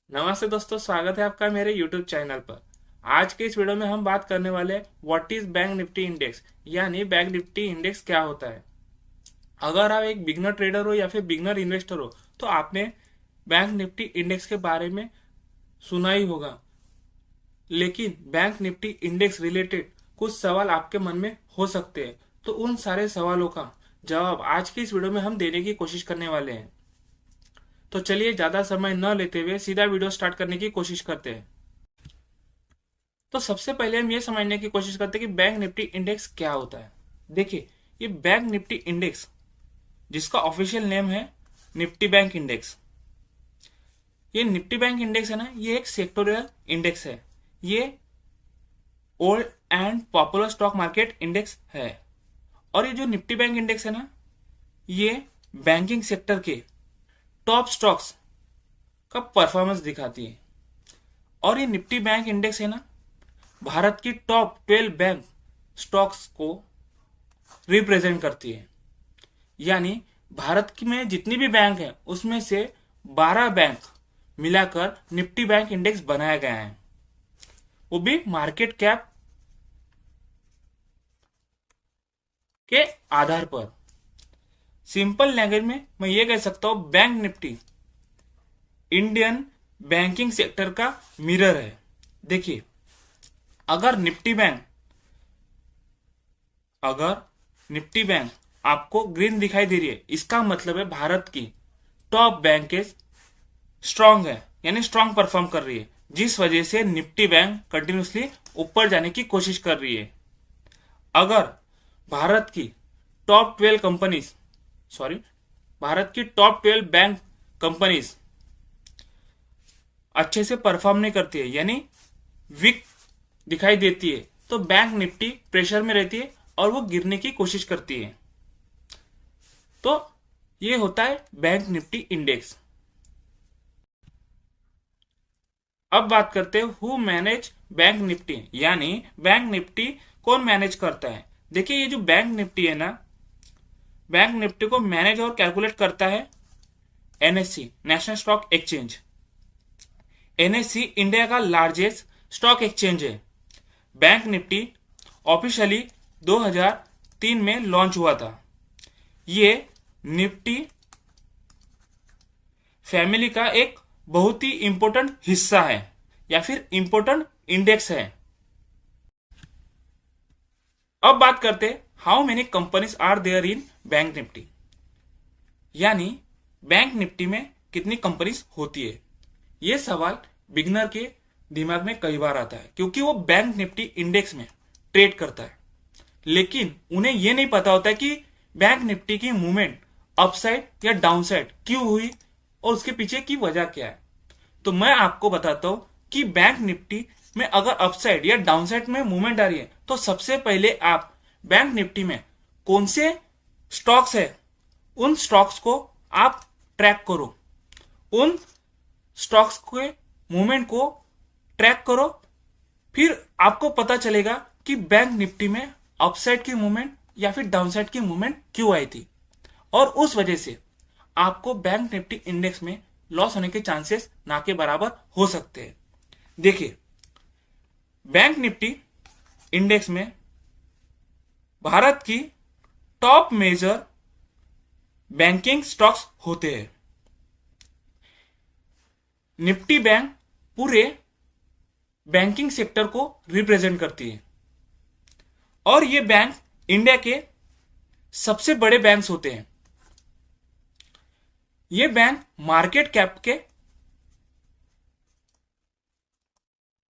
नमस्ते दोस्तों, स्वागत है आपका मेरे YouTube चैनल पर। आज के इस वीडियो में हम बात करने वाले हैं what is bank Nifty index, यानी बैंक निफ्टी इंडेक्स क्या होता है। अगर आप एक बिगनर ट्रेडर हो या फिर बिगनर इन्वेस्टर हो तो आपने बैंक निफ्टी इंडेक्स के बारे में सुना ही होगा, लेकिन बैंक निफ्टी इंडेक्स रिलेटेड कुछ सवाल आपके मन में हो सकते हैं। तो उन सारे सवालों का जवाब आज की इस वीडियो में हम देने की कोशिश करने वाले हैं। तो चलिए ज्यादा समय न लेते हुए सीधा वीडियो स्टार्ट करने की कोशिश करते हैं। तो सबसे पहले हम ये समझने की कोशिश करते हैं कि बैंक निफ्टी इंडेक्स क्या होता है। देखिए, ये बैंक निफ्टी इंडेक्स, जिसका ऑफिशियल नेम है निफ्टी बैंक इंडेक्स, ये निफ्टी बैंक इंडेक्स है ना, ये एक सेक्टोरियल इंडेक्स है। ये old and popular stock market index है। और ये जो निफ्टी बैंक इंडेक्स है ना, ये बैंकिंग सेक्टर के टॉप स्टॉक्स का परफॉर्मेंस दिखाती है। और ये निफ्टी बैंक इंडेक्स है ना, भारत की टॉप 12 बैंक स्टॉक्स को रिप्रेजेंट करती है। यानी भारत में जितनी भी बैंक है उसमें से 12 बैंक मिलाकर निफ्टी बैंक इंडेक्स बनाया गया है, वो भी मार्केट कैप के आधार पर। सिंपल लैंग्वेज में मैं ये कह सकता हूं, bank Nifty Indian banking sector का मिरर है। देखिए, अगर निफ्टी बैंक अगर निफ्टी बैंक आपको ग्रीन दिखाई दे रही है, इसका मतलब है भारत की टॉप बैंक स्ट्रांग है, यानी स्ट्रांग परफॉर्म कर रही है, जिस वजह से निफ्टी बैंक कंटिन्यूसली ऊपर जाने की कोशिश कर रही है। अगर भारत की टॉप 12 कंपनीज सॉरी भारत की टॉप 12 बैंक कंपनीज अच्छे से परफॉर्म नहीं करती है, यानी वीक दिखाई देती है, तो बैंक निफ्टी प्रेशर में रहती है और वो गिरने की कोशिश करती है। तो ये होता है बैंक निफ्टी इंडेक्स। अब बात करते हैं हु मैनेज बैंक निफ्टी, यानी बैंक निफ्टी कौन मैनेज करता है। देखिए, ये जो बैंक निफ्टी है ना, बैंक निफ्टी को मैनेज और कैलकुलेट करता है NSC, national stock exchange. NSC India का लार्जेस्ट स्टॉक एक्सचेंज है। बैंक निफ्टी ऑफिशियली 2003 में लॉन्च हुआ था। ये निफ्टी फैमिली का एक बहुत ही इंपॉर्टेंट हिस्सा है या फिर इंपॉर्टेंट इंडेक्स है। अब बात करते हैं how many companies are there in bank Nifty, यानी बैंक निफ्टी में कितनी कंपनीज होती है। यह सवाल बिगनर के दिमाग में कई बार आता है, क्योंकि वो बैंक निफ्टी इंडेक्स में ट्रेड करता है, लेकिन उन्हें यह नहीं पता होता है कि बैंक निफ्टी की मूवमेंट अपसाइड या डाउनसाइड क्यों हुई और उसके पीछे की वजह क्या है। तो मैं आपको बताता हूं कि बैंक निफ्टी में अगर अपसाइड या डाउनसाइड में मूवमेंट आ रही है तो सबसे पहले आप बैंक निफ्टी में कौन से स्टॉक्स है, उन स्टॉक्स को आप ट्रैक करो, उन स्टॉक्स के मूवमेंट को ट्रैक करो। फिर आपको पता चलेगा कि बैंक निफ्टी में अपसाइड की मूवमेंट या फिर डाउनसाइड की मूवमेंट क्यों आई थी, और उस वजह से आपको बैंक निफ्टी इंडेक्स में लॉस होने के चांसेस ना के बराबर हो सकते हैं। देखिए, बैंक निफ्टी इंडेक्स में भारत की टॉप मेजर बैंकिंग स्टॉक्स होते हैं। निफ्टी बैंक पूरे बैंकिंग सेक्टर को रिप्रेजेंट करती है और ये बैंक इंडिया के सबसे बड़े बैंक्स होते हैं। ये बैंक मार्केट कैप के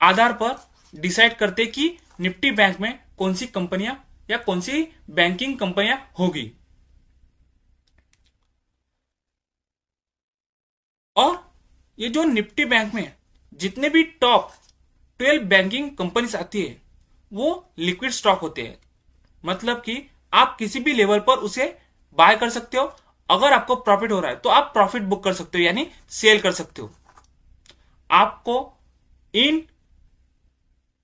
आधार पर डिसाइड करते कि निफ्टी बैंक में कौन सी कंपनियां या कौन सी बैंकिंग कंपनियां होगी। और ये जो निफ्टी बैंक में जितने भी टॉप 12 बैंकिंग कंपनीज आती है वो लिक्विड स्टॉक होते हैं, मतलब कि आप किसी भी लेवल पर उसे बाय कर सकते हो। अगर आपको प्रॉफिट हो रहा है तो आप प्रॉफिट बुक कर सकते हो, यानी सेल कर सकते हो। आपको इन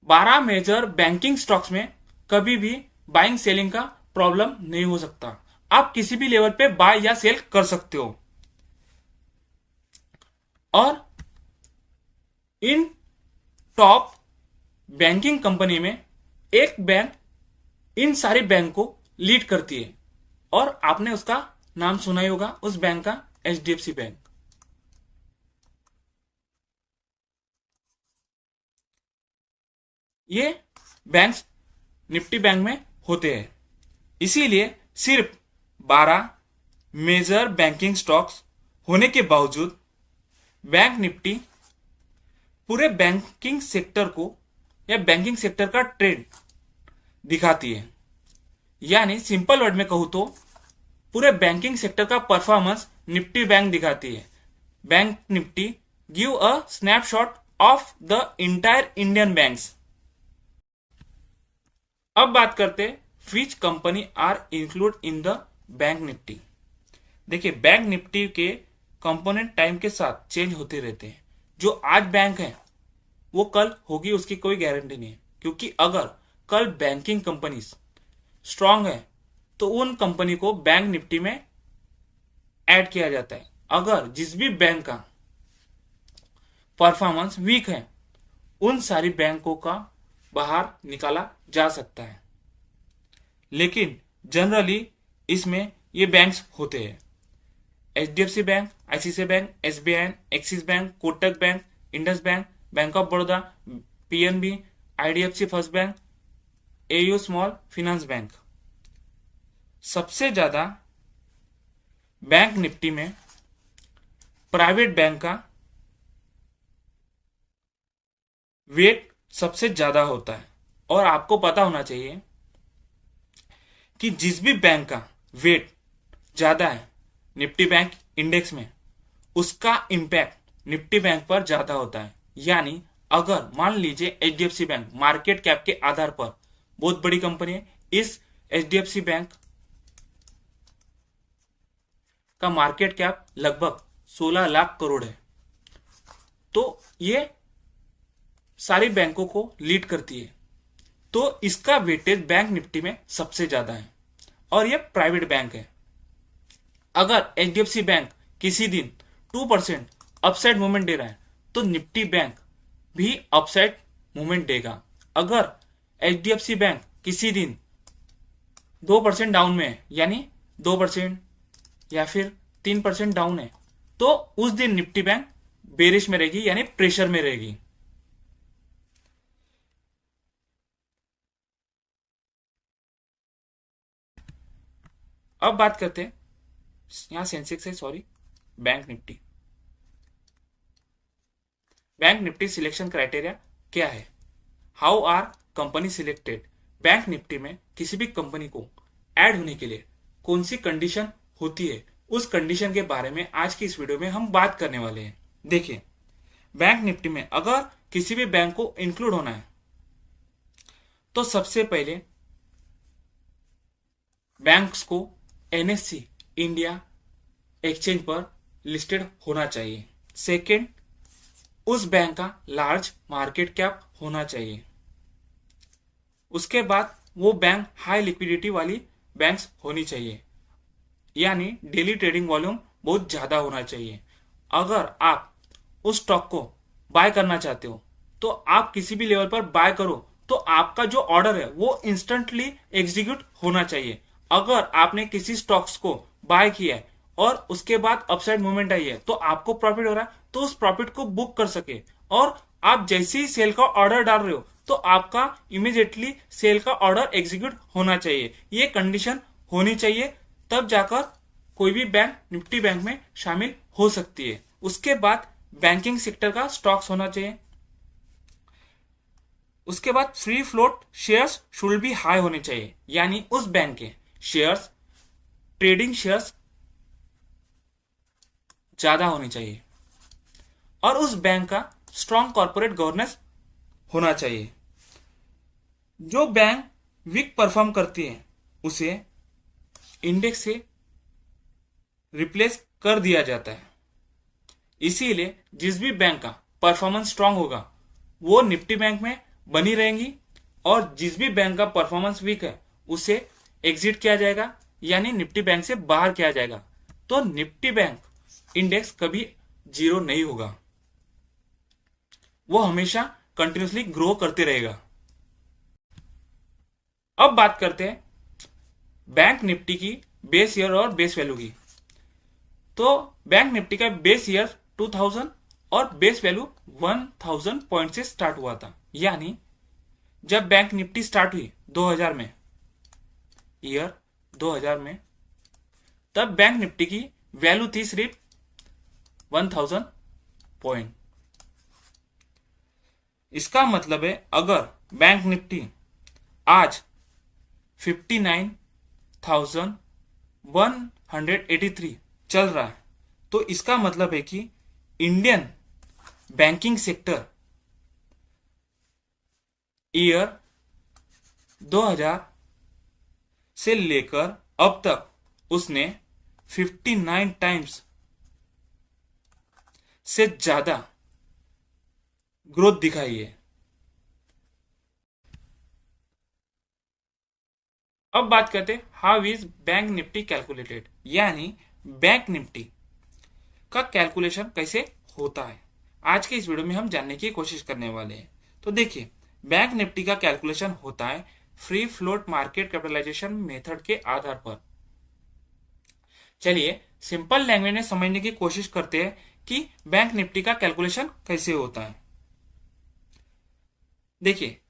12 मेजर बैंकिंग स्टॉक्स में कभी भी बाइंग सेलिंग का प्रॉब्लम नहीं हो सकता। आप किसी भी लेवल पे बाय या सेल कर सकते हो। और इन टॉप बैंकिंग कंपनी में एक बैंक इन सारी बैंक को लीड करती है, और आपने उसका नाम सुना ही होगा, उस बैंक का एचडीएफसी बैंक। ये बैंक्स निफ्टी बैंक में होते हैं। इसीलिए सिर्फ 12 मेजर बैंकिंग स्टॉक्स होने के बावजूद बैंक निफ्टी पूरे बैंकिंग सेक्टर को या बैंकिंग सेक्टर का ट्रेंड दिखाती है। यानी सिंपल वर्ड में कहूं तो पूरे बैंकिंग सेक्टर का परफॉर्मेंस निफ्टी बैंक दिखाती है। Bank Nifty give a snapshot of the entire Indian banks. अब बात करते हैं which company are include in the bank Nifty. देखिए, बैंक निफ्टी के कंपोनेंट टाइम के साथ चेंज होते रहते हैं। जो आज बैंक है वो कल होगी उसकी कोई गारंटी नहीं है, क्योंकि अगर कल बैंकिंग कंपनीज स्ट्रांग है तो उन कंपनी को बैंक निफ्टी में ऐड किया जाता है। अगर जिस भी बैंक का परफॉर्मेंस वीक है उन सारी बैंकों का बाहर निकाला जा सकता है। लेकिन जनरली इसमें ये बैंक्स होते हैं: HDFC bank, ICICI bank, SBI, axis bank, Kotak bank, Indus bank, bank of Baroda, PNB, IDFC first bank, AU small finance bank. सबसे ज्यादा बैंक निफ्टी में प्राइवेट बैंक का वेट सबसे ज्यादा होता है। और आपको पता होना चाहिए कि जिस भी बैंक का वेट ज्यादा है निफ्टी बैंक इंडेक्स में, उसका इंपैक्ट निफ्टी बैंक पर ज्यादा होता है। यानी अगर मान लीजिए एचडीएफसी बैंक मार्केट कैप के आधार पर बहुत बड़ी कंपनी है, इस एचडीएफसी बैंक का मार्केट कैप लगभग 16 लाख करोड़ है, तो ये सारी बैंकों को लीड करती है, तो इसका वेटेज बैंक निफ्टी में सबसे ज्यादा है। और ये प्राइवेट बैंक है। अगर एचडीएफसी बैंक किसी दिन 2% अपसाइड मूवमेंट दे रहा है तो निफ्टी बैंक भी अपसाइड मूवमेंट देगा। अगर एचडीएफसी बैंक किसी दिन 2% डाउन में है, यानी 2% या फिर 3% डाउन है, तो उस दिन निफ्टी बैंक बेरिश में रहेगी, यानी प्रेशर में रहेगी। अब बात करते हैं यहां सेंसेक्स है, sorry, bank Nifty. Bank Nifty selection criteria क्या है? How are company selected? Bank Nifty में किसी भी कंपनी को ऐड होने के लिए कौन सी कंडीशन होती है, उस कंडीशन के बारे में आज की इस वीडियो में हम बात करने वाले हैं। देखिए, बैंक निफ्टी में अगर किसी भी बैंक को इंक्लूड होना है तो सबसे पहले बैंक्स को एनएससी इंडिया एक्सचेंज पर लिस्टेड होना चाहिए। सेकेंड, उस बैंक का लार्ज मार्केट कैप होना चाहिए। उसके बाद वो बैंक हाई लिक्विडिटी वाली बैंक्स होनी चाहिए, यानी डेली ट्रेडिंग वॉल्यूम बहुत ज्यादा होना चाहिए। अगर आप उस स्टॉक को बाय करना चाहते हो तो आप किसी भी लेवल पर बाय करो तो आपका जो ऑर्डर है वो इंस्टेंटली एग्जीक्यूट होना चाहिए। अगर आपने किसी स्टॉक्स को बाय किया है और उसके बाद अपसाइड मूवमेंट आई है तो आपको प्रॉफिट हो रहा है, तो उस प्रॉफिट को बुक कर सके। और आप जैसे ही सेल का ऑर्डर डाल रहे हो तो आपका इमीडिएटली सेल का ऑर्डर एग्जीक्यूट होना चाहिए। ये कंडीशन होनी चाहिए, तब जाकर कोई भी बैंक निफ्टी बैंक में शामिल हो सकती है। उसके बाद बैंकिंग सेक्टर का स्टॉक्स होना चाहिए। उसके बाद free float shares should be high होने चाहिए, यानी उस बैंक के शेयर्स, ट्रेडिंग शेयर्स ज्यादा होनी चाहिए। और उस बैंक का स्ट्रॉन्ग कॉर्पोरेट गवर्नेंस होना चाहिए। जो बैंक वीक परफॉर्म करती है उसे इंडेक्स से रिप्लेस कर दिया जाता है। इसीलिए जिस भी बैंक का परफॉर्मेंस स्ट्रांग होगा वो निफ्टी बैंक में बनी रहेंगी, और जिस भी बैंक का परफॉर्मेंस वीक है उसे एग्जिट किया जाएगा, यानी निफ्टी बैंक से बाहर किया जाएगा। तो निफ्टी बैंक इंडेक्स कभी जीरो नहीं होगा। वो हमेशा कंटिन्यूसली ग्रो करते रहेगा। अब बात करते हैं बैंक निफ्टी की बेस ईयर और बेस वैल्यू की। तो बैंक निफ्टी का बेस ईयर 2000 और बेस वैल्यू 1000 पॉइंट से स्टार्ट हुआ था। यानी जब बैंक निफ्टी स्टार्ट हुई 2000 में, ईयर 2000 में, तब बैंक निफ्टी की वैल्यू थी सिर्फ 1000 पॉइंट। इसका मतलब है अगर बैंक निफ्टी आज 59,183 चल रहा है, तो इसका मतलब है कि इंडियन बैंकिंग सेक्टर ईयर 2000 से लेकर अब तक उसने 59 टाइम्स से ज्यादा ग्रोथ दिखाई है। अब बात करते हैं how is bank Nifty calculated, यानी बैंक निफ्टी का कैलकुलेशन कैसे होता है। आज के इस वीडियो में हम जानने की कोशिश करने वाले हैं। तो देखिए, बैंक निफ्टी का कैलकुलेशन होता है free float market capitalization method के आधार पर। चलिए सिंपल लैंग्वेज में समझने की कोशिश करते हैं कि बैंक निफ्टी का कैलकुलेशन कैसे होता है। देखिए,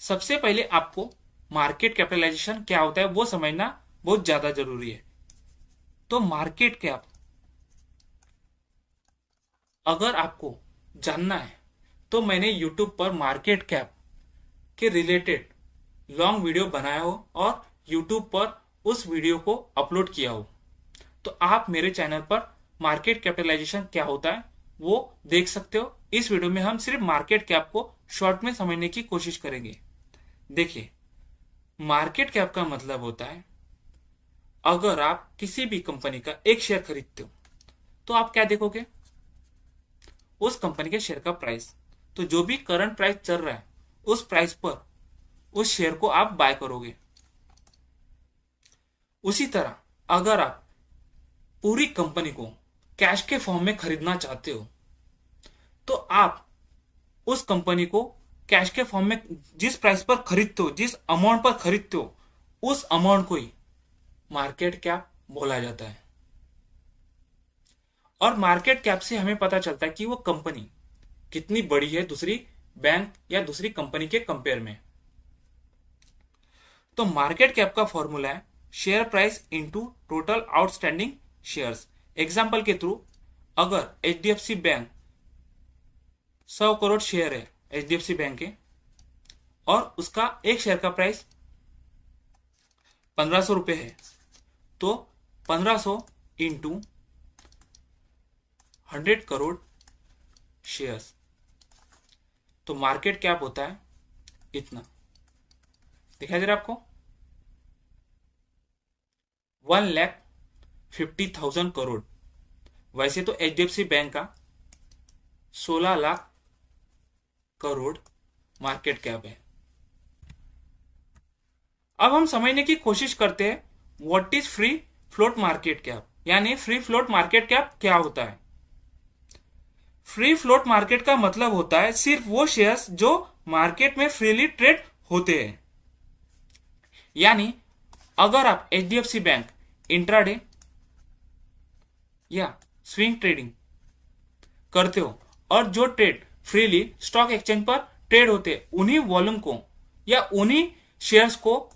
सबसे पहले आपको मार्केट कैपिटलाइजेशन क्या होता है वो समझना बहुत ज्यादा जरूरी है। तो मार्केट कैप अगर आपको जानना है तो मैंने यूट्यूब पर मार्केट कैप के रिलेटेड लॉन्ग वीडियो बनाया हो और यूट्यूब पर उस वीडियो को अपलोड किया हो, तो आप मेरे चैनल पर मार्केट कैपिटलाइजेशन क्या होता है वो देख सकते हो। इस वीडियो में हम सिर्फ मार्केट कैप को शॉर्ट में समझने की कोशिश करेंगे। देखिए, मार्केट कैप का मतलब होता है अगर आप किसी भी कंपनी का एक शेयर खरीदते हो तो आप क्या देखोगे, उस कंपनी के शेयर का प्राइस। तो जो भी करंट प्राइस चल रहा है उस प्राइस पर उस शेयर को आप बाय करोगे। उसी तरह अगर आप पूरी कंपनी को कैश के फॉर्म में खरीदना चाहते हो तो आप उस कंपनी को कैश के फॉर्म में जिस प्राइस पर खरीदते हो, जिस अमाउंट पर खरीदते हो, उस अमाउंट को ही मार्केट कैप बोला जाता है। और मार्केट कैप से हमें पता चलता है कि वो कंपनी कितनी बड़ी है दूसरी बैंक या दूसरी कंपनी के कंपेयर में। तो मार्केट कैप का फॉर्मूला है share price into total outstanding shares. Example के थ्रू, अगर एचडीएफसी बैंक 100 करोड़ शेयर है एचडीएफसी बैंक के और उसका एक शेयर का प्राइस 1500 रुपए है, तो 1500 इंटू 100 करोड़ शेयर्स, तो मार्केट कैप होता है इतना। दिखाई दे रहा है आपको, 1,50,000 करोड़। वैसे तो एचडीएफसी बैंक का 16 लाख करोड़ मार्केट कैप है। अब हम समझने की कोशिश करते हैं what is free float market cap, यानी फ्री फ्लोट मार्केट कैप क्या होता है। फ्री फ्लोट मार्केट का मतलब होता है सिर्फ वो शेयर्स जो मार्केट में फ्रीली ट्रेड होते हैं। यानी अगर आप एचडीएफसी बैंक इंट्राडे या स्विंग ट्रेडिंग करते हो और जो ट्रेड फ्रीली स्टॉक एक्सचेंज पर ट्रेड होते हैं, उन्हीं वॉल्यूम को या उन्हीं शेयर्स को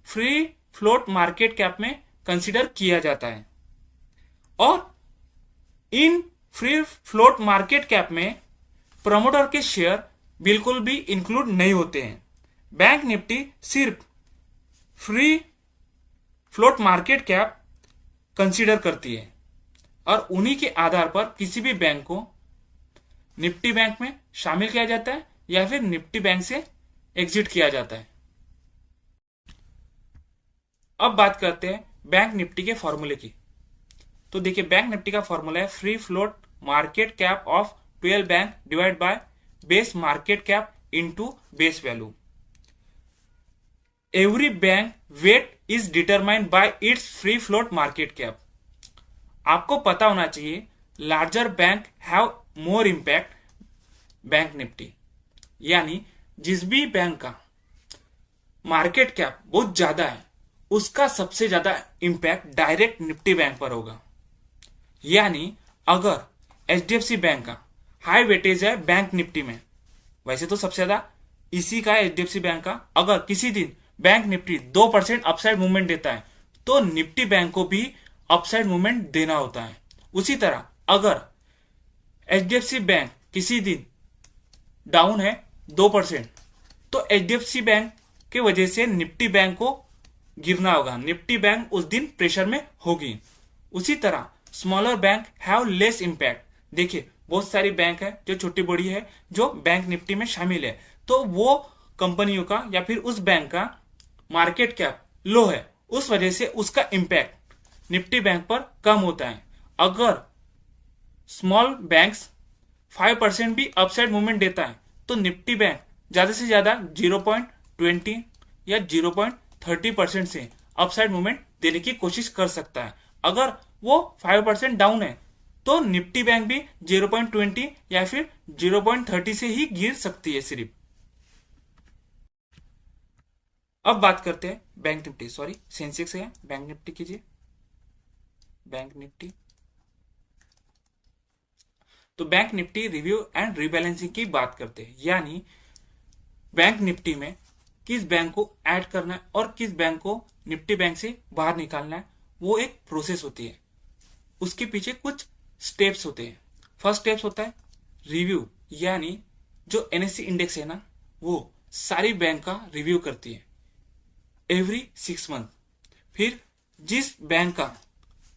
फ्री फ्लोट मार्केट कैप में कंसीडर किया जाता है। और in free float market cap में प्रमोटर के शेयर बिल्कुल भी इंक्लूड नहीं होते हैं। बैंक निफ्टी सिर्फ free float market cap consider करती है और उन्हीं के आधार पर किसी भी बैंक को निफ्टी बैंक में शामिल किया जाता है या फिर निफ्टी बैंक से एग्जिट किया जाता है। अब बात करते हैं बैंक निफ्टी के फॉर्मूले की। तो देखिए, बैंक निफ्टी का फॉर्मूला है free float market cap of 12 bank divide by base market cap into base value. Every bank weight is determined by its free float market cap. आपको पता होना चाहिए larger bank have more impact bank Nifty, यानी जिस भी bank का market cap बहुत ज्यादा है उसका सबसे ज्यादा इंपैक्ट डायरेक्ट निफ्टी बैंक पर होगा। यानी अगर एचडीएफसी बैंक का हाई वेटेज है बैंक निफ्टी में, वैसे तो सबसे ज्यादा इसी का है एचडीएफसी बैंक का, अगर किसी दिन बैंक निफ्टी 2% अपसाइड मूवमेंट देता है तो निफ्टी बैंक को भी अपसाइड मूवमेंट देना होता है। उसी तरह अगर एचडीएफसी बैंक किसी दिन डाउन है 2%, तो एचडीएफसी बैंक के वजह से निफ्टी बैंक को गिरना होगा, निफ्टी बैंक उस दिन प्रेशर में होगी। उसी तरह smaller bank have less impact. देखिए बहुत सारी बैंक है जो छोटी बड़ी है जो बैंक निफ्टी में शामिल है, तो वो कंपनियों का या फिर उस बैंक का मार्केट कैप लो है, उस वजह से उसका इंपैक्ट निफ्टी बैंक पर कम होता है। अगर स्मॉल बैंक्स 5% भी अपसाइड मूवमेंट देता है तो निफ्टी बैंक ज्यादा से ज्यादा 0.20 या 0.30% से अपसाइड मूवमेंट देने की कोशिश कर सकता है। अगर वो 5% डाउन है तो निफ्टी बैंक भी 0.20 या फिर 0.30 से ही गिर सकती है सिर्फ। अब बात करते हैं बैंक निफ्टी, सॉरी सेंसेक्स है, बैंक निफ्टी कीजिए, बैंक निफ्टी। तो bank Nifty review and rebalancing की बात करते हैं, यानी बैंक निफ्टी में किस बैंक को ऐड करना है और किस बैंक को निफ्टी बैंक से बाहर निकालना है, वो एक प्रोसेस होती है। उसके पीछे कुछ स्टेप्स होते हैं। फर्स्ट स्टेप्स होता है रिव्यू, यानी जो एनएससी इंडेक्स है ना, वो सारी बैंक का रिव्यू करती है एवरी 6 मंथ। फिर जिस बैंक का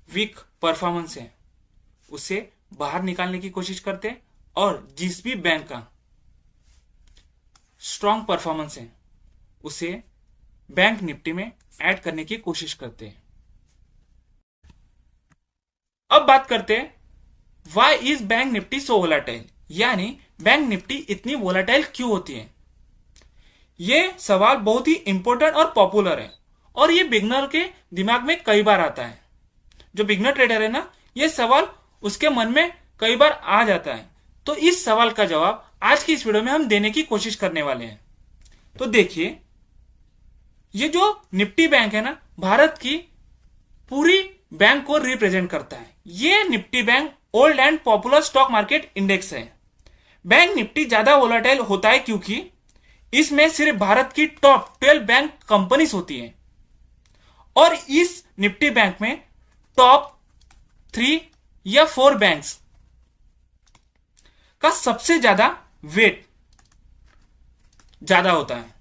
वीक परफॉर्मेंस है उसे बाहर निकालने की कोशिश करते हैं और जिस भी बैंक का स्ट्रॉन्ग परफॉर्मेंस है उसे बैंक निफ्टी में ऐड करने की कोशिश करते हैं। अब बात करते हैं why is bank Nifty so volatile, यानी बैंक निफ्टी इतनी वोलाटाइल क्यों होती है। यह सवाल बहुत ही इंपॉर्टेंट और पॉपुलर है और ये बिगनर के दिमाग में कई बार आता है। जो बिगनर ट्रेडर है ना, यह सवाल उसके मन में कई बार आ जाता है। तो इस सवाल का जवाब आज की इस वीडियो में हम देने की कोशिश करने वाले हैं। तो देखिए, ये जो निफ्टी बैंक है ना, भारत की पूरी बैंक को रिप्रेजेंट करता है। ये Nifty bank old and popular stock market index है। बैंक निफ्टी ज्यादा वोलाटाइल होता है क्योंकि इसमें सिर्फ भारत की टॉप 12 बैंक कंपनीज होती है और इस निफ्टी बैंक में टॉप 3 या 4 बैंक्स का सबसे ज्यादा वेट ज्यादा होता है।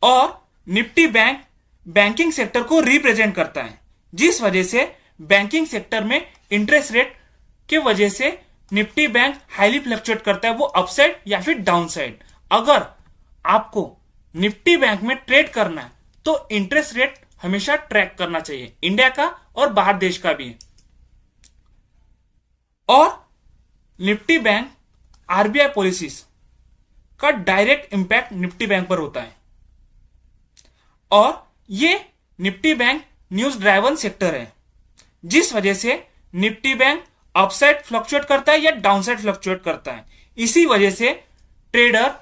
और निफ्टी बैंक बैंकिंग सेक्टर को रिप्रेजेंट करता है, जिस वजह से बैंकिंग सेक्टर में इंटरेस्ट रेट के वजह से निफ्टी बैंक हाईली फ्लक्चुएट करता है, वो अपसाइड या फिर डाउन साइड। अगर आपको निफ्टी बैंक में ट्रेड करना है तो इंटरेस्ट रेट हमेशा ट्रैक करना चाहिए, इंडिया का और बाहर देश का भी। और निफ्टी बैंक आरबीआई पॉलिसीज का डायरेक्ट इंपैक्ट निफ्टी बैंक पर होता है और ये Nifty bank news driven sector है, जिस वजह से निफ्टी बैंक अपसाइड फ्लक्चुएट करता है या डाउनसाइड फ्लक्चुएट करता है। इसी वजह से ट्रेडर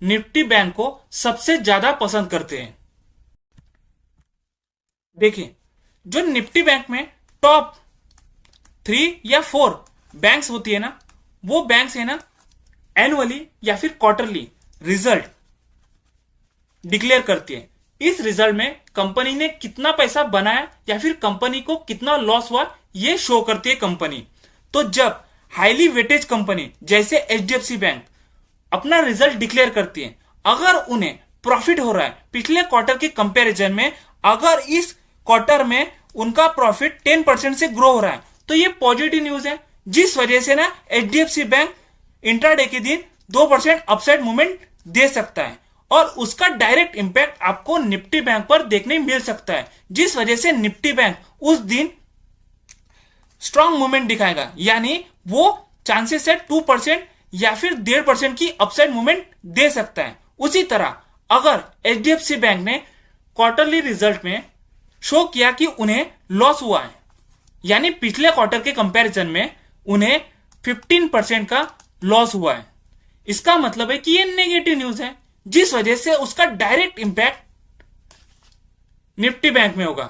निफ्टी बैंक को सबसे ज्यादा पसंद करते हैं। देखिए, जो निफ्टी बैंक में टॉप 3 या 4 बैंक्स होती है ना, वो बैंक्स है ना एनुअली या फिर क्वार्टरली रिजल्ट डिक्लेयर करती है। इस रिजल्ट में कंपनी ने कितना पैसा बनाया या फिर कंपनी को कितना लॉस हुआ, ये शो करती है कंपनी। तो जब हाईली वेटेज कंपनी जैसे एचडीएफसी बैंक अपना रिजल्ट डिक्लेयर करती है, अगर उन्हें प्रॉफिट हो रहा है पिछले क्वार्टर के कंपैरिजन में, अगर इस क्वार्टर में उनका प्रॉफिट 10% से ग्रो हो रहा है, तो ये पॉजिटिव न्यूज है, जिस वजह से ना एचडीएफसी बैंक इंट्राडे के दिन 2% अपसाइड मूवमेंट दे सकता है और उसका डायरेक्ट इंपैक्ट आपको निफ्टी बैंक पर देखने मिल सकता है, जिस वजह से निफ्टी बैंक उस दिन स्ट्रॉन्ग मूवमेंट दिखाएगा, यानी वो चांसेस है 2% या फिर 1.5% की अपसाइड मूवमेंट दे सकता है। उसी तरह अगर एचडीएफसी बैंक ने क्वार्टरली रिजल्ट में शो किया कि उन्हें लॉस हुआ है, यानी पिछले क्वार्टर के कंपैरिजन में उन्हें 15% का लॉस हुआ है, इसका मतलब है कि ये नेगेटिव न्यूज है, जिस वजह से उसका डायरेक्ट इंपैक्ट निफ्टी बैंक में होगा।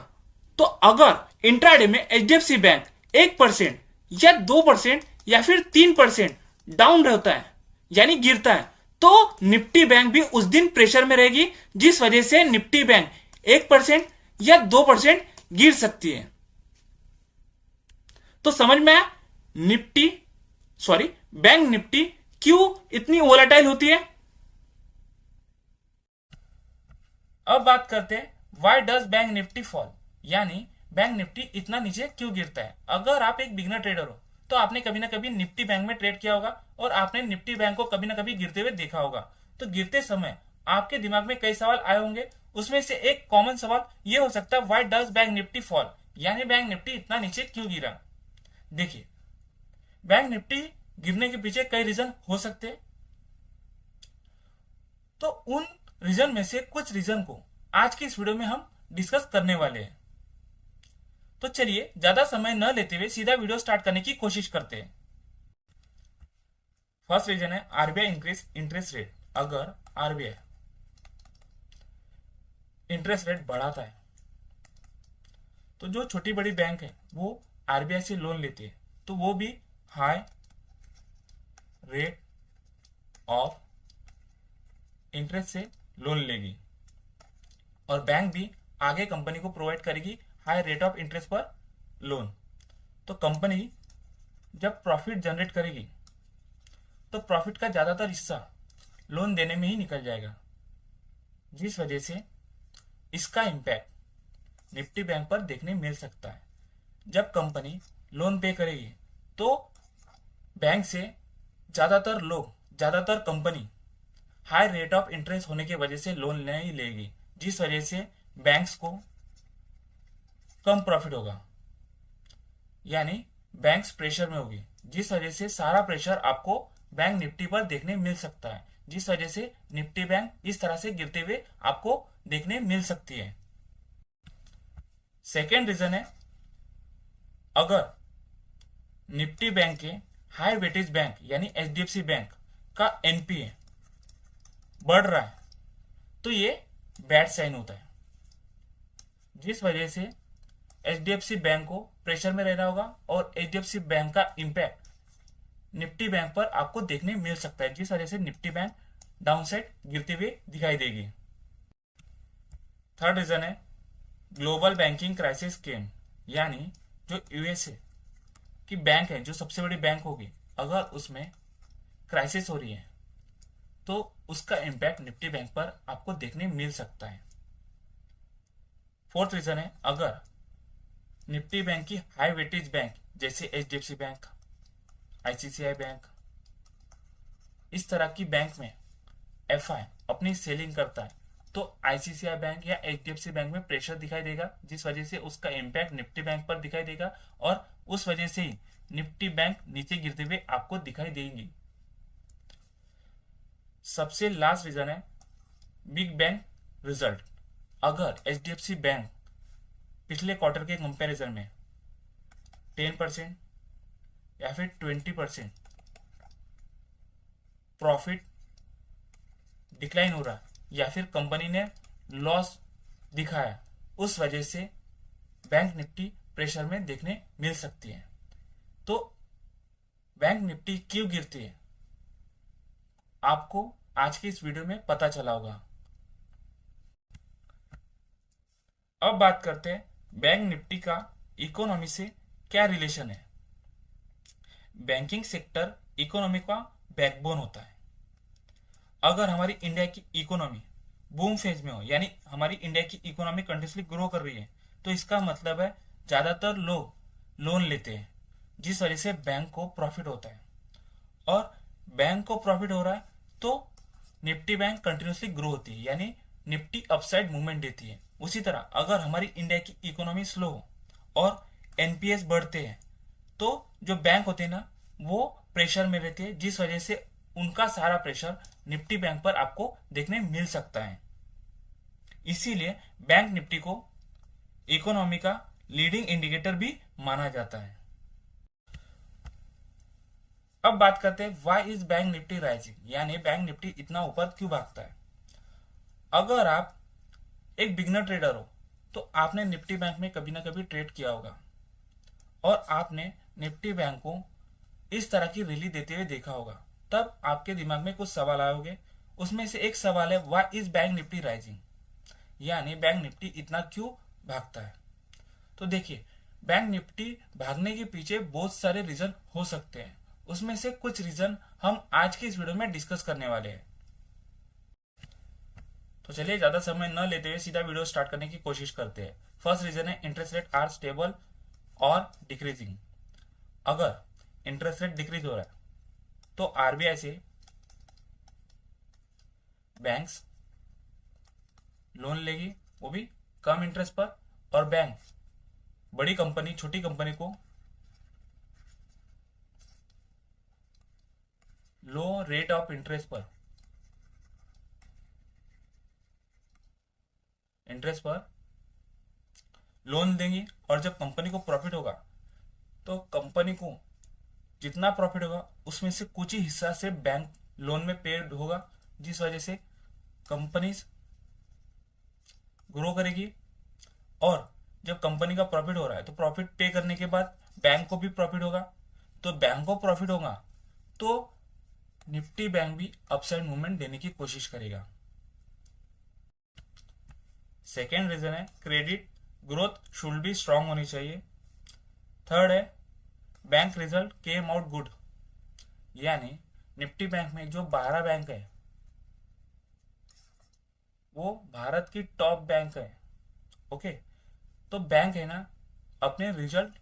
तो अगर इंट्राडे में एचडीएफसी बैंक 1% या 2% या फिर 3% डाउन रहता है यानी गिरता है, तो निफ्टी बैंक भी उस दिन प्रेशर में रहेगी, जिस वजह से निफ्टी बैंक 1% या 2% गिर सकती है। तो समझ में आया बैंक निफ्टी क्यों इतनी वोलेटाइल होती है। अब बात करते हैं why does bank Nifty fall, यानी बैंक निफ्टी इतना नीचे क्यों गिरता है। अगर आप एक बिगनर ट्रेडर हो तो आपने कभी ना कभी निफ्टी बैंक में ट्रेड किया होगा और आपने निफ्टी बैंक को कभी ना कभी गिरते हुए देखा होगा। तो गिरते समय आपके दिमाग में कई सवाल आए होंगे, उसमें से एक कॉमन सवाल ये हो सकता है why does bank Nifty fall, यानी बैंक निफ्टी इतना नीचे क्यों गिरा। देखिए, बैंक निफ्टी गिरने के पीछे कई रीजन हो सकते हैं। तो उन रीजन में से कुछ रीजन को आज की इस वीडियो में हम डिस्कस करने वाले हैं। तो चलिए ज्यादा समय न लेते हुए सीधा वीडियो स्टार्ट करने की कोशिश करते हैं। फर्स्ट रीजन है आरबीआई इंक्रीज इंटरेस्ट रेट। अगर आरबीआई इंटरेस्ट रेट बढ़ाता है तो जो छोटी बड़ी बैंक है वो आरबीआई से लोन लेती है, तो वो भी हाई रेट ऑफ इंटरेस्ट से लोन लेगी और बैंक भी आगे कंपनी को प्रोवाइड करेगी हाई रेट ऑफ इंटरेस्ट पर लोन। तो कंपनी जब प्रॉफिट जनरेट करेगी तो प्रॉफिट का ज्यादातर हिस्सा लोन देने में ही निकल जाएगा, जिस वजह से इसका इम्पैक्ट निफ्टी बैंक पर देखने मिल सकता है। जब कंपनी लोन पे करेगी तो बैंक से ज्यादातर company high rate of interest होने की वजह से लोन नहीं लेगी, जिस वजह से बैंक्स को कम प्रॉफिट होगा, यानी बैंक्स प्रेशर में होगी, जिस वजह से सारा प्रेशर आपको बैंक निफ्टी पर देखने मिल सकता है, जिस वजह से निफ्टी बैंक इस तरह से गिरते हुए आपको देखने मिल सकती है। सेकेंड रीजन है अगर निफ्टी बैंक के हाई वेटेज बैंक यानी एचडीएफसी बैंक का एनपीए बढ़ रहा है तो ये बैड साइन होता है, जिस वजह से एचडीएफसी बैंक को प्रेशर में रहना होगा और एचडीएफसी बैंक का इंपैक्ट निफ्टी बैंक पर आपको देखने मिल सकता है, जिस वजह से निफ्टी बैंक डाउनसाइड गिरते हुए दिखाई देगी। थर्ड रीजन है ग्लोबल बैंकिंग क्राइसिस केम, यानी जो यूएसए की बैंक है, जो सबसे बड़ी बैंक होगी, अगर उसमें क्राइसिस हो रही है तो उसका इंपैक्ट निफ्टी बैंक पर आपको देखने मिल सकता है। फोर्थ रीजन है अगर निफ्टी बैंक की हाई वेटेज बैंक जैसे एचडीएफसी बैंक, आईसीआईसीआई बैंक, इस तरह की बैंक में एफआई अपनी सेलिंग करता है तो आईसीआईसीआई बैंक या एचडीएफसी बैंक में प्रेशर दिखाई देगा, जिस वजह से उसका इंपैक्ट निफ्टी बैंक पर दिखाई देगा और उस वजह से ही निफ्टी बैंक नीचे गिरते हुए आपको दिखाई देगी। सबसे लास्ट रीजन है बिग बैंग रिजल्ट। अगर एचडीएफसी बैंक पिछले क्वार्टर के कंपैरिजन में 10% या फिर 20% प्रॉफिट डिक्लाइन हो रहा है या फिर कंपनी ने लॉस दिखाया, उस वजह से बैंक निफ्टी प्रेशर में देखने मिल सकती है। तो बैंक निफ्टी क्यों गिरती है आपको आज की इस वीडियो में पता चला होगा। अब बात करते हैं बैंक निफ्टी का इकोनॉमी से क्या रिलेशन है। बैंकिंग सेक्टर इकोनॉमी का बैकबोन होता है। अगर हमारी इंडिया की इकोनॉमी बूम फेज में हो, यानी हमारी इंडिया की इकोनॉमी कंटिन्यूसली ग्रो कर रही है, तो इसका मतलब है ज्यादातर लोग लोन लेते हैं, जिस वजह से बैंक को प्रॉफिट होता है और बैंक को प्रॉफिट हो रहा है तो निफ्टी बैंक कंटिन्यूसली ग्रो होती है, यानी निफ्टी अपसाइड मूवमेंट देती है। उसी तरह अगर हमारी इंडिया की इकोनॉमी स्लो हो और एनपीएस बढ़ते हैं तो जो बैंक होते हैं ना वो प्रेशर में रहते हैं, जिस वजह से उनका सारा प्रेशर निफ्टी बैंक पर आपको देखने मिल सकता है। इसीलिए बैंक निफ्टी को इकोनॉमी का लीडिंग इंडिकेटर भी माना जाता है। अब बात करते हैं why is bank Nifty rising, यानी बैंक निफ्टी इतना ऊपर क्यों भागता है। अगर आप एक बिगनर ट्रेडर हो तो आपने निफ्टी बैंक में कभी ना कभी ट्रेड किया होगा और आपने निफ्टी बैंक को इस तरह की रैली देते हुए देखा होगा। तब आपके दिमाग में कुछ सवाल आए होंगे। उसमें से एक सवाल है why is bank Nifty rising, यानी बैंक निफ्टी इतना क्यों भागता है। तो देखिए, बैंक निफ्टी भागने के पीछे बहुत सारे रीजन हो सकते हैं। उसमें से कुछ रीजन हम आज की इस वीडियो में डिस्कस करने वाले हैं। तो चलिए ज्यादा समय न लेते हुए सीधा वीडियो स्टार्ट करने की कोशिश करते हैं। फर्स्ट रीजन है इंटरेस्ट रेट आर स्टेबल और डिक्रीजिंग। अगर इंटरेस्ट रेट डिक्रीज हो रहा है तो आरबीआई से बैंक्स लोन लेगी, वो भी कम इंटरेस्ट पर, और बैंक बड़ी कंपनी छोटी कंपनी को लो रेट ऑफ इंटरेस्ट पर लोन देंगी। और जब कंपनी को प्रॉफिट होगा तो कंपनी को जितना प्रॉफिट होगा उसमें से कुछ ही हिस्सा से बैंक लोन में पेड होगा, जिस वजह से कंपनीज ग्रो करेगी। और जब कंपनी का प्रॉफिट हो रहा है तो प्रॉफिट पे करने के बाद बैंक को भी प्रॉफिट होगा। तो बैंक को प्रॉफिट होगा तो निफ्टी बैंक भी अपसाइड मूवमेंट देने की कोशिश करेगा। सेकेंड रीजन है credit growth should be strong होनी चाहिए। थर्ड है bank result came out good, यानी निफ्टी बैंक में जो 12 बैंक है वो भारत की टॉप बैंक है। ओके, तो बैंक है ना अपने रिजल्ट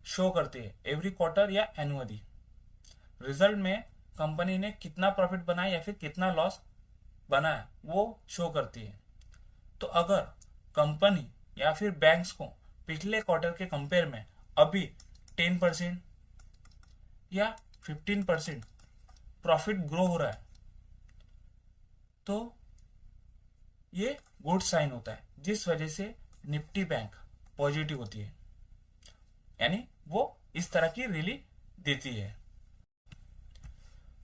शो करती है एवरी क्वार्टर या एनुअली। रिजल्ट में कंपनी ने कितना प्रॉफिट बनाया या फिर कितना लॉस बनाया वो शो करती है। तो अगर कंपनी या फिर बैंक्स को पिछले क्वार्टर के कंपेयर में अभी 10% या 15% प्रॉफिट ग्रो हो रहा है तो ये गुड साइन होता है, जिस वजह से निफ्टी बैंक पॉजिटिव होती है, यानी वो इस तरह की रैली देती है।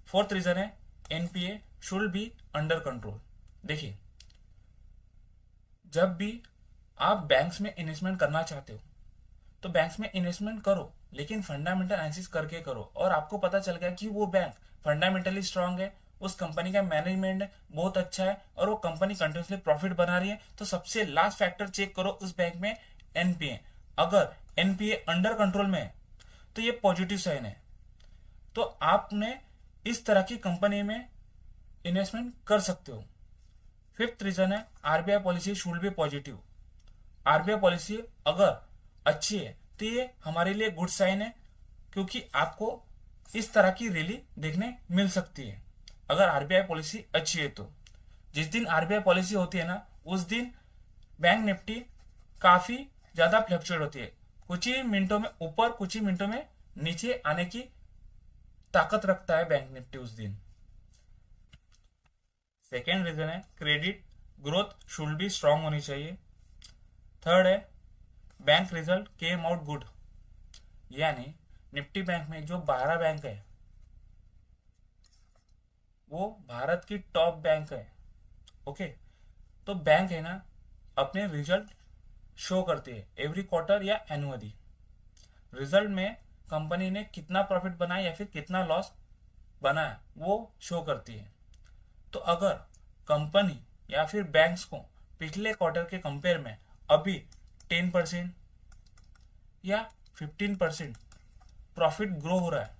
फोर्थ रीजन है NPA should be under control. देखिए, जब भी आप बैंक्स में इन्वेस्टमेंट करना चाहते हो तो बैंक्स में इन्वेस्टमेंट करो, लेकिन फंडामेंटल एनालिसिस करके करो। और आपको पता चल गया कि वो बैंक फंडामेंटली स्ट्रांग है, उस कंपनी का मैनेजमेंट बहुत अच्छा है और वो कंपनी कंटिन्यूसली प्रॉफिट बना रही है, तो सबसे लास्ट फैक्टर चेक करो उस बैंक में एनपीए। अगर एनपीए अंडर कंट्रोल में है तो ये पॉजिटिव साइन है, तो आपने इस तरह की कंपनी में इन्वेस्टमेंट कर सकते हो। फिफ्थ रीजन है RBI policy should be positive. RBI policy अगर अच्छी है तो ये हमारे लिए गुड साइन है, क्योंकि आपको इस तरह की रैली देखने मिल सकती है अगर आरबीआई पॉलिसी अच्छी है। तो जिस दिन आरबीआई पॉलिसी होती है ना उस दिन बैंक निफ्टी काफी ज्यादा फ्लक्चुएट होती है, कुछ ही मिनटों में ऊपर कुछ ही मिनटों में नीचे आने की ताकत रखता है बैंक निफ्टी उस दिन। सेकेंड रीजन है credit growth should be strong होनी चाहिए। थर्ड है bank result came out good, यानी निफ्टी बैंक में जो 12 बैंक है वो भारत की टॉप बैंक है। ओके, तो बैंक है ना अपने रिजल्ट शो करती है एवरी क्वार्टर या एनुअली। रिजल्ट में कंपनी ने कितना प्रॉफिट बनाया या फिर कितना लॉस बनाया वो शो करती है। तो अगर कंपनी या फिर बैंक्स को पिछले क्वार्टर के कंपेयर में अभी 10% या 15% प्रॉफिट ग्रो हो रहा है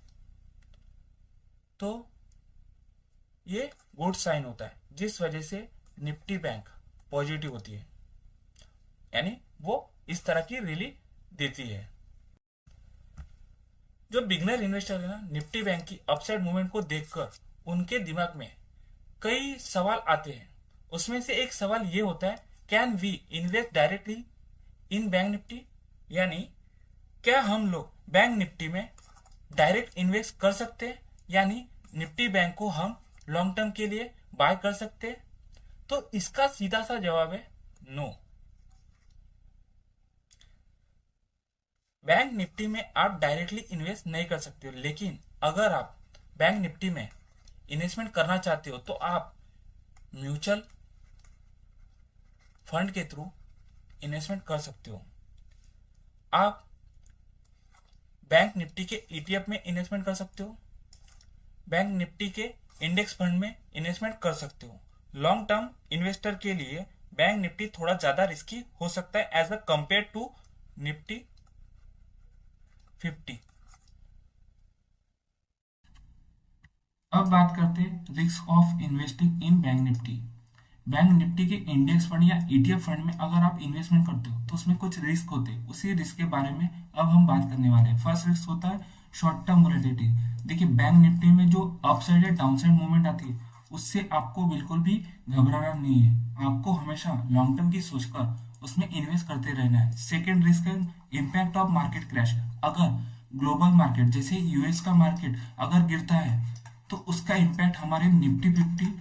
तो ये गुड साइन होता है, जिस वजह से निफ्टी बैंक पॉजिटिव होती है, यानी वो इस तरह की रैली देती है। जो बिगनर इन्वेस्टर है ना निफ्टी बैंक की अपसाइड मूवमेंट को देखकर उनके दिमाग में कई सवाल आते हैं। उसमें से एक सवाल ये होता है can we invest directly in bank Nifty, यानी क्या हम लोग बैंक निफ्टी में डायरेक्ट इन्वेस्ट कर सकते हैं, यानी निफ्टी बैंक को हम लॉन्ग टर्म के लिए बाय कर सकते हैं। तो इसका सीधा सा जवाब है नो। बैंक निफ्टी में आप डायरेक्टली इन्वेस्ट नहीं कर सकते हो, लेकिन अगर आप बैंक निफ्टी में इन्वेस्टमेंट करना चाहते हो तो आप म्यूचुअल फंड के थ्रू इन्वेस्टमेंट कर सकते हो। आप बैंक निफ्टी के ईटीएफ में इन्वेस्टमेंट कर सकते हो, बैंक निफ्टी के इंडेक्स फंड में इन्वेस्टमेंट कर सकते हो। लॉन्ग टर्म इन्वेस्टर के लिए बैंक निफ्टी थोड़ा ज्यादा रिस्की हो सकता है as a compare to Nifty 50। अब बात करते हैं risk of investing in bank Nifty. Bank Nifty के इंडेक्स फंड या ईटीएफ फंड में अगर आप इन्वेस्टमेंट करते हो तो उसमें कुछ रिस्क होते हैं। उसी रिस्क के बारे में अब हम बात करने वाले हैं। फर्स्ट रिस्क होता है शॉर्ट टर्म वोलेटिलिटी। देखिए बैंक निफ्टी में जो अपसाइड या डाउनसाइड मूवमेंट आती है उससे आपको बिल्कुल भी घबराना नहीं है। आपको हमेशा लॉन्ग टर्म की सोचकर उसमें इन्वेस्ट करते रहना है। सेकेंड रिस्क है इम्पैक्ट ऑफ मार्केट क्रैश। अगर ग्लोबल मार्केट जैसे यूएस का मार्केट अगर गिरता है तो उसका इम्पैक्ट हमारे निफ्टी 50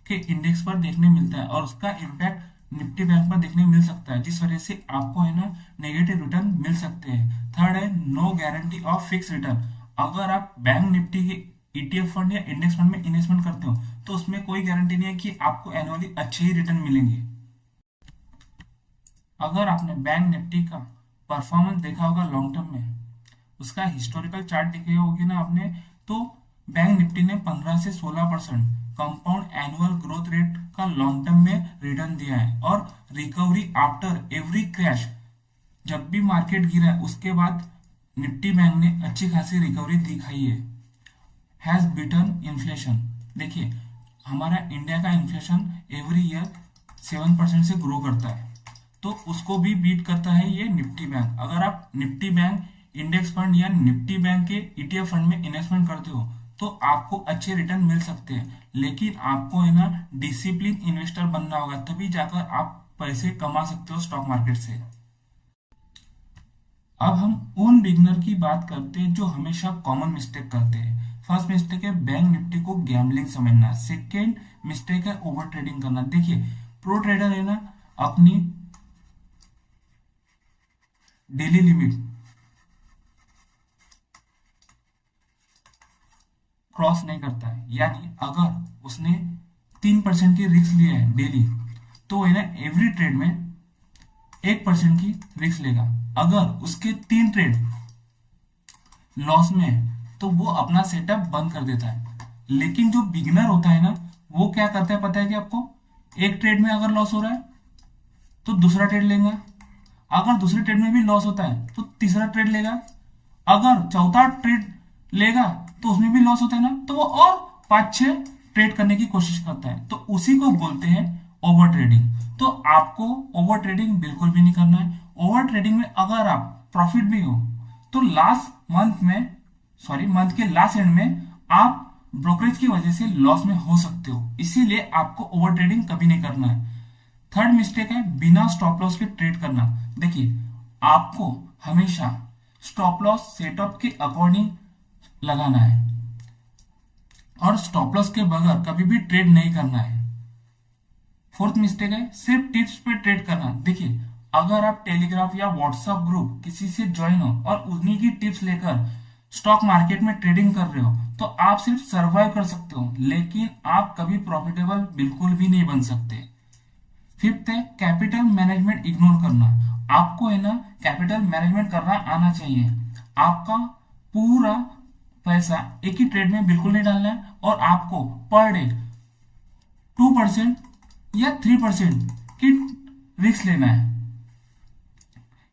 के इंडेक्स पर देखने मिलता है और उसका इम्पैक्ट निफ्टी बैंक पर देखने मिल सकता है, जिस वजह से आपको है ना नेगेटिव रिटर्न मिल सकते हैं। थर्ड है no guarantee of fix return. अगर आप बैंक निफ्टी के ईटीएफ फंड या इंडेक्स फंड में इन्वेस्टमेंट करते हो तो उसमें कोई गारंटी नहीं है कि आपको एनुअली अच्छे ही रिटर्न मिलेंगे। अगर आपने बैंक निफ्टी का परफॉर्मेंस देखा होगा लॉन्ग टर्म में, उसका हिस्टोरिकल चार्ट देखे होगी ना आपने, तो बैंक निफ्टी ने 15 से 16% कंपाउंड एनुअल ग्रोथ रेट का लॉन्ग टर्म में रिटर्न दिया है। और रिकवरी आफ्टर एवरी क्रैश, जब भी मार्केट गिरा है उसके बाद निफ्टी बैंक ने अच्छी खासी रिकवरी दिखाई है। Has beaten inflation. देखिए हमारा इंडिया का इन्फ्लेशन एवरी ईयर 7% से ग्रो करता है, तो उसको भी बीट करता है ये निफ्टी बैंक। अगर आप निफ्टी बैंक इंडेक्स फंड या निफ्टी बैंक के ईटीएफ फंड में इन्वेस्टमेंट करते हो तो आपको अच्छे रिटर्न मिल सकते हैं, लेकिन आपको है ना डिसिप्लिन इन्वेस्टर बनना होगा, तभी जाकर आप पैसे कमा सकते हो स्टॉक मार्केट से। अब हम उन बिगनर की बात करते हैं जो हमेशा कॉमन मिस्टेक करते हैं। फर्स्ट मिस्टेक है बैंक निफ्टी को गैम्बलिंग समझना। सेकेंड मिस्टेक है ओवर ट्रेडिंग करना। देखिए प्रो ट्रेडर है ना अपनी डेली लिमिट क्रॉस नहीं करता है, यानी अगर उसने 3% की रिस्क लिया है डेली तो है ना एवरी ट्रेड में 1% की रिस्क लेगा। अगर उसके 3 ट्रेड लॉस में है तो वो अपना सेटअप बंद कर देता है। लेकिन जो बिगिनर होता है ना वो क्या करता है पता है कि आपको, एक ट्रेड में अगर लॉस हो रहा है तो दूसरा ट्रेड लेगा, अगर दूसरे ट्रेड में भी लॉस होता है तो तीसरा ट्रेड लेगा, अगर चौथा ट्रेड लेगा तो उसमें भी लॉस होता है ना तो वो और 5-6 ट्रेड करने की कोशिश करता है। तो उसी को बोलते हैं ओवर ट्रेडिंग। तो आपको ओवर ट्रेडिंग बिल्कुल भी नहीं करना है। ओवर ट्रेडिंग में अगर आप प्रॉफिट भी हो तो मंथ के लास्ट एंड में आप ब्रोकरेज की वजह से लॉस में हो सकते हो, इसीलिए आपको ओवर ट्रेडिंग कभी नहीं करना है। थर्ड मिस्टेक है बिना स्टॉप लॉस के ट्रेड करना। देखिए आपको हमेशा स्टॉप लॉस सेटअप के अकॉर्डिंग लगाना है और स्टॉप लॉस के बगैर कभी भी ट्रेड नहीं करना है। फोर्थ मिस्टेक है सिर्फ टिप्स पे ट्रेड करना। देखिए अगर आप टेलीग्राफ या व्हाट्सएप ग्रुप किसी से ज्वाइन हो और उन्हीं की टिप्स लेकर स्टॉक मार्केट में ट्रेडिंग कर रहे हो तो आप सिर्फ सर्वाइव कर सकते हो, लेकिन आप कभी प्रॉफिटेबल बिल्कुल भी नहीं बन सकते। फिफ्थ है कैपिटल मैनेजमेंट इग्नोर करना। आपको है ना कैपिटल मैनेजमेंट करना आना चाहिए। आपका पूरा पैसा एक ही ट्रेड में बिल्कुल नहीं डालना है और आपको पर डे 2% या 3% की रिस्क लेना है।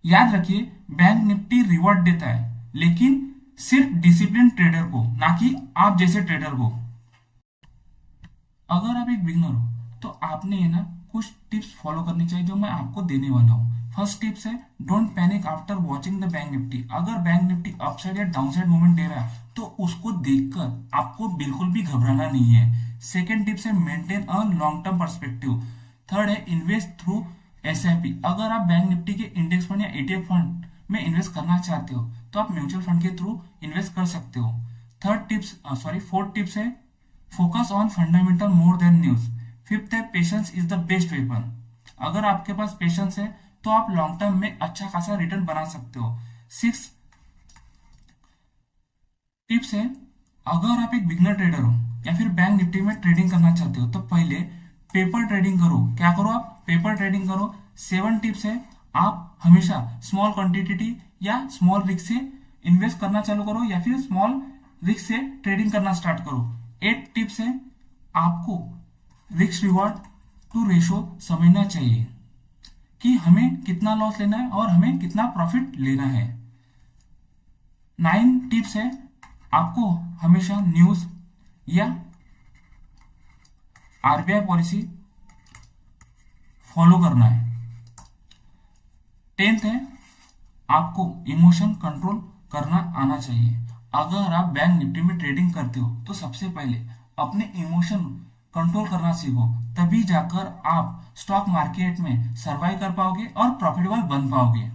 याद रखिए बैंक निफ्टी रिवॉर्ड देता है, लेकिन सिर्फ डिसिप्लिन ट्रेडर को, ना कि आप जैसे ट्रेडर को। अगर आप एक बिगिनर हो तो आपने है ना कुछ टिप्स फॉलो करनी चाहिए जो मैं आपको देने वाला हूँ। फर्स्ट टिप्स है don't panic after watching the bank Nifty. अगर बैंक निफ्टी अपसाइड या डाउनसाइड मूवमेंट दे रहा है तो उसको देखकर आपको बिल्कुल भी घबराना नहीं है। सेकेंड टिप्स है maintain a long term perspective. Third है इन्वेस्ट थ्रू एसआईपी। अगर आप बैंक निफ्टी के इंडेक्स फंड या ईटीएफ फंड में इन्वेस्ट करना चाहते हो तो आप म्यूचुअल फंड के थ्रू इन्वेस्ट कर सकते हो। फोर्थ टिप्स है focus on fundamental more than news. Fifth है patience is the best weapon. अगर आपके पास पेशेंस है तो आप लॉन्ग टर्म में अच्छा खासा रिटर्न बना सकते हो। सिक्स टिप्स है अगर आप एक बिगनर ट्रेडर हो या फिर बैंक निफ्टी में ट्रेडिंग करना चाहते हो तो पहले पेपर ट्रेडिंग करो। क्या करो आप? पेपर ट्रेडिंग करो। 7 टिप्स है, आप हमेशा स्मॉल क्वांटिटी या स्मॉल रिस्क से इन्वेस्ट करना चालू करो या फिर स्मॉल रिस्क से ट्रेडिंग करना स्टार्ट करो। 8 टिप्स है, आपको रिस्क रिवॉर्ड टू रेशो समझना चाहिए कि हमें कितना लॉस लेना है और हमें कितना प्रॉफिट लेना है। 9 टिप्स है, आपको हमेशा न्यूज या आरबीआई पॉलिसी फॉलो करना है। 10th है, आपको इमोशन कंट्रोल करना आना चाहिए। अगर आप बैंक निफ्टी में ट्रेडिंग करते हो तो सबसे पहले अपने इमोशन कंट्रोल करना सीखो, तभी जाकर आप स्टॉक मार्केट में सर्वाइव कर पाओगे और प्रॉफिटेबल बन पाओगे।